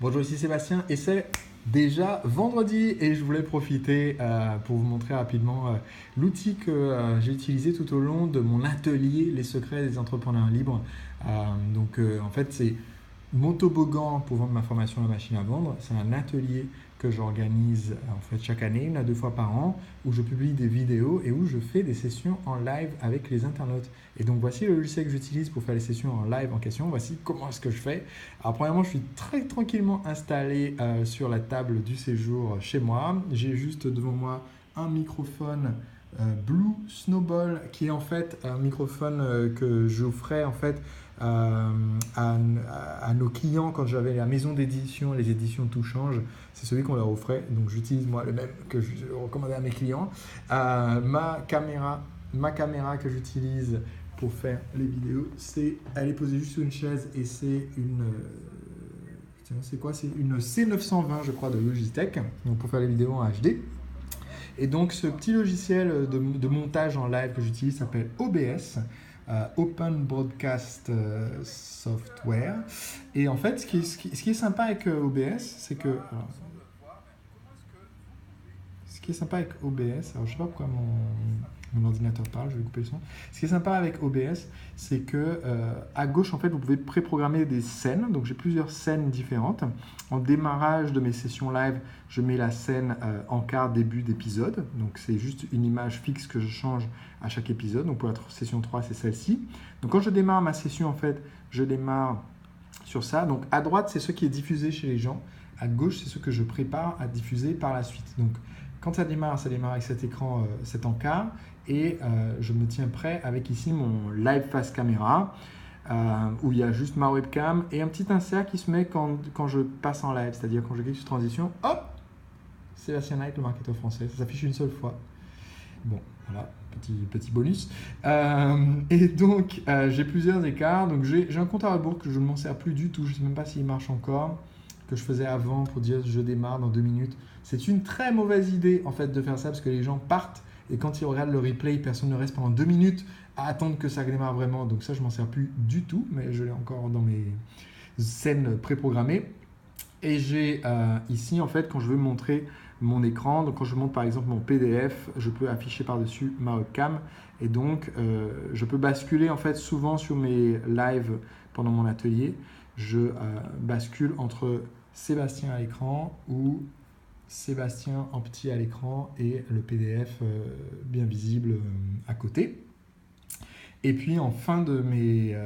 Bonjour, ici Sébastien et c'est déjà vendredi et je voulais profiter pour vous montrer rapidement l'outil que j'ai utilisé tout au long de mon atelier Les secrets des entrepreneurs libres. En fait, c'est mon toboggan pour vendre ma formation La machine à vendre. C'est un atelier que j'organise en fait chaque année, 1 à 2 fois par an, où je publie des vidéos et où je fais des sessions en live avec les internautes. Et donc voici le logiciel que j'utilise pour faire les sessions en live en question. Voici comment est-ce que je fais. Alors premièrement, je suis très tranquillement installé sur la table du séjour chez moi. J'ai juste devant moi un microphone Blue Snowball qui est en fait un microphone que j'offrais en fait à nos clients quand j'avais la maison d'édition, les éditions Tout Change. C'est celui qu'on leur offrait, donc j'utilise moi le même que je recommandais à mes clients. Ma caméra que j'utilise pour faire les vidéos, elle est posée juste sur une chaise et c'est une C920 je crois de Logitech, donc pour faire les vidéos en HD. Et donc ce petit logiciel de montage en live que j'utilise s'appelle OBS, Open Broadcast Software. Et en fait, ce qui est sympa avec OBS, c'est que... ce qui est sympa avec OBS, alors je ne sais pas pourquoi mon ordinateur parle, je vais couper le son. Ce qui est sympa avec OBS, c'est que à gauche, en fait, vous pouvez préprogrammer des scènes. Donc, j'ai plusieurs scènes différentes. En démarrage de mes sessions live, je mets la scène en quart début d'épisode. Donc, c'est juste une image fixe que je change à chaque épisode. Donc, pour la session 3, c'est celle-ci. Donc, quand je démarre ma session, en fait, je démarre sur ça. Donc, à droite, c'est ce qui est diffusé chez les gens. À gauche, c'est ce que je prépare à diffuser par la suite. Donc, quand ça démarre avec cet écran, cet encart, et je me tiens prêt avec ici mon live face caméra, où il y a juste ma webcam et un petit insert qui se met quand je passe en live, c'est-à-dire quand je clique sur transition, hop, Sébastien Knight, le marketeur français, ça s'affiche une seule fois. Bon, voilà, petit bonus. Et donc, j'ai plusieurs écarts. Donc, j'ai un compte à rebours que je ne m'en sers plus du tout. Je ne sais même pas s'il marche encore, que je faisais avant pour dire je démarre dans 2 minutes. C'est une très mauvaise idée en fait de faire ça parce que les gens partent et quand ils regardent le replay, personne ne reste pendant 2 minutes à attendre que ça démarre vraiment. Donc ça, je m'en sers plus du tout, mais je l'ai encore dans mes scènes préprogrammées. Et j'ai ici, en fait, quand je veux montrer mon écran, donc quand je montre par exemple mon PDF, je peux afficher par-dessus ma webcam. Et donc, je peux basculer en fait souvent sur mes lives pendant mon atelier. Je bascule entre Sébastien à l'écran ou Sébastien en petit à l'écran et le PDF bien visible à côté. Et puis en fin de mes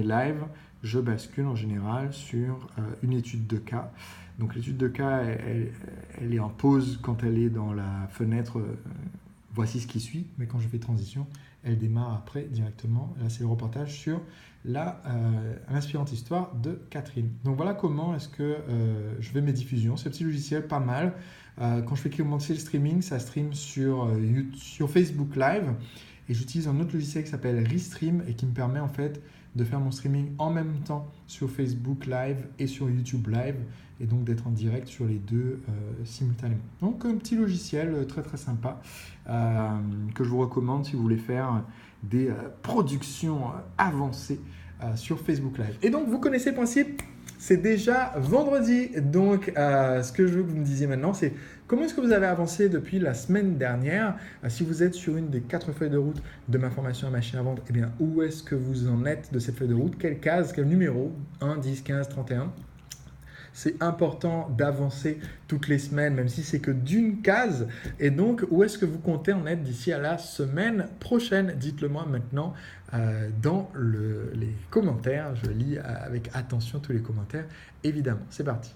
lives, je bascule en général sur une étude de cas. Donc l'étude de cas, elle est en pause quand elle est dans la fenêtre voici ce qui suit, mais quand je fais transition, elle démarre après directement. Là, c'est le reportage sur l'inspirante histoire de Catherine. Donc voilà comment est-ce que je fais mes diffusions. C'est un petit logiciel pas mal. Quand je fais commencer le streaming, ça stream sur Facebook Live. Et j'utilise un autre logiciel qui s'appelle Restream et qui me permet en fait de faire mon streaming en même temps sur Facebook Live et sur YouTube Live et donc d'être en direct sur les deux simultanément. Donc un petit logiciel très très sympa que je vous recommande si vous voulez faire des productions avancées sur Facebook Live. Et donc vous connaissez le principe, c'est déjà vendredi. Donc ce que je veux que vous me disiez maintenant, c'est comment est-ce que vous avez avancé depuis la semaine dernière? Si vous êtes sur une des 4 feuilles de route de ma formation à machine à vendre, eh bien, où est-ce que vous en êtes de cette feuille de route? Quelle case, quel numéro? 1, 10, 15, 31? C'est important d'avancer toutes les semaines, même si c'est que d'une case. Et donc, où est-ce que vous comptez en être d'ici à la semaine prochaine? Dites-le moi maintenant dans les commentaires. Je lis avec attention tous les commentaires, évidemment. C'est parti.